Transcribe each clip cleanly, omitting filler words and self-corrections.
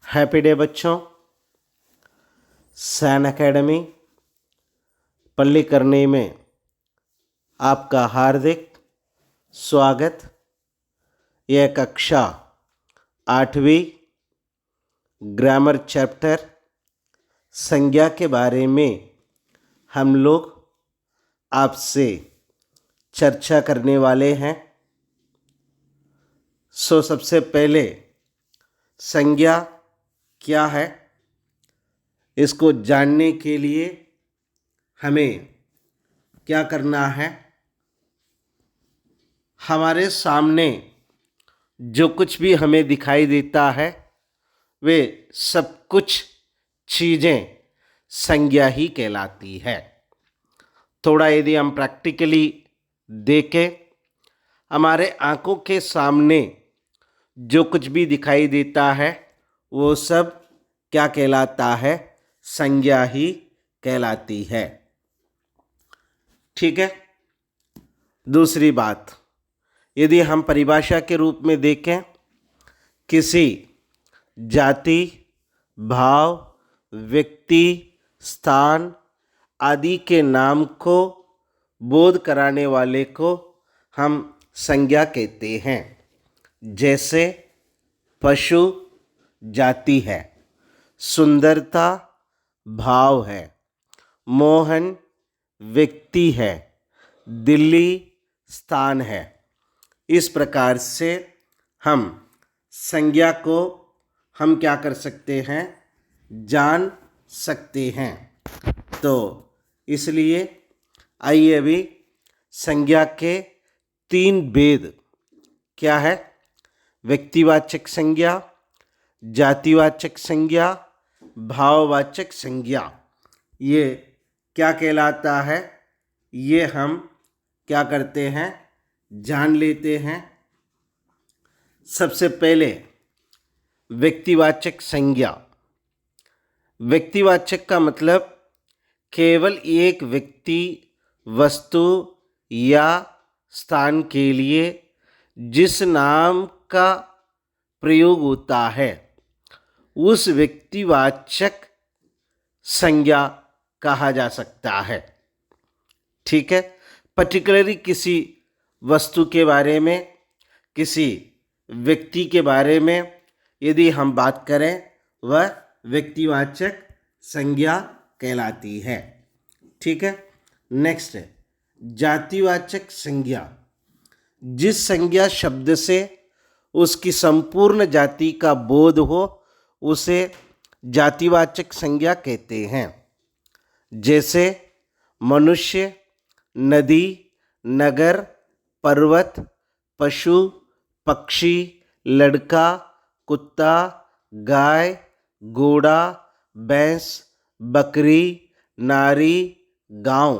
Happy day बच्चों। San academy पल्लीकरनी में आपका हार्दिक स्वागत। यह कक्षा 8वीं ग्रामर चैप्टर संज्ञा के बारे में हम लोग आपसे चर्चा करने वाले हैं। सबसे पहले संज्ञा क्या है, इसको जानने के लिए हमें क्या करना है। हमारे सामने जो कुछ भी हमें दिखाई देता है वे सब कुछ चीज़ें संज्ञा ही कहलाती है। थोड़ा यदि हम प्रैक्टिकली देखें, हमारे आँखों के सामने जो कुछ भी दिखाई देता है वो सब क्या कहलाता है, संज्ञा ही कहलाती है। ठीक है। दूसरी बात, यदि हम परिभाषा के रूप में देखें, किसी जाति, भाव, व्यक्ति, स्थान आदि के नाम को बोध कराने वाले को हम संज्ञा कहते हैं। जैसे पशु जाति है, सुंदरता भाव है, मोहन व्यक्ति है, दिल्ली स्थान है। इस प्रकार से हम संज्ञा को हम क्या कर सकते हैं, जान सकते हैं। तो इसलिए आइए अभी संज्ञा के 3 भेद क्या है, व्यक्तिवाचक संज्ञा, जातिवाचक संज्ञा, भाववाचक संज्ञा, ये क्या कहलाता है, ये हम क्या करते हैं, जान लेते हैं। सबसे पहले व्यक्तिवाचक संज्ञा। व्यक्तिवाचक का मतलब केवल एक व्यक्ति, वस्तु या स्थान के लिए जिस नाम का प्रयोग होता है उस व्यक्तिवाचक संज्ञा कहा जा सकता है। ठीक है। पर्टिकुलरली किसी वस्तु के बारे में, किसी व्यक्ति के बारे में यदि हम बात करें, वह व्यक्तिवाचक संज्ञा कहलाती है। ठीक है। नेक्स्ट है जातिवाचक संज्ञा। जिस संज्ञा शब्द से उसकी संपूर्ण जाति का बोध हो उसे जातिवाचक संज्ञा कहते हैं। जैसे मनुष्य, नदी, नगर, पर्वत, पशु, पक्षी, लड़का, कुत्ता, गाय, घोड़ा, भैंस, बकरी, नारी, गांव,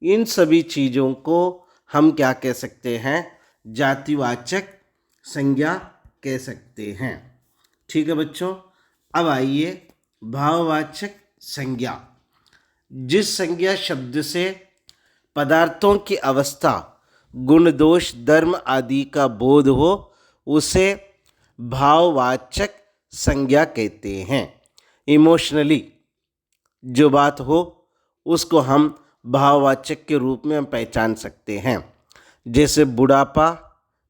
इन सभी चीज़ों को हम क्या कह सकते हैं, जातिवाचक संज्ञा कह सकते हैं। ठीक है बच्चों। अब आइए भाववाचक संज्ञा। जिस संज्ञा शब्द से पदार्थों की अवस्था, गुण, दोष, धर्म आदि का बोध हो उसे भाववाचक संज्ञा कहते हैं। इमोशनली जो बात हो उसको हम भाववाचक के रूप में हम पहचान सकते हैं। जैसे बुढ़ापा,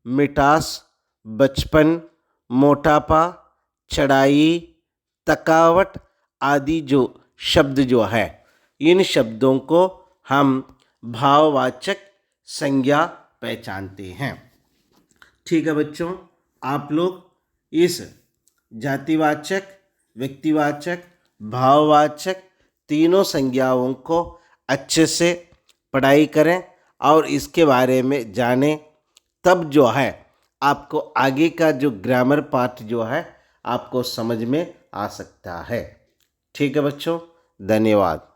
मिठास, बचपन, मोटापा, चढ़ाई, थकावट आदि जो शब्द जो है, इन शब्दों को हम भाववाचक संज्ञा पहचानते हैं। ठीक है बच्चों। आप लोग इस जातिवाचक, व्यक्तिवाचक, भाववाचक तीनों संज्ञाओं को अच्छे से पढ़ाई करें और इसके बारे में जानें, तब जो है आपको आगे का जो ग्रामर पार्ट जो है आपको समझ में आ सकता है। ठीक है बच्चों, धन्यवाद।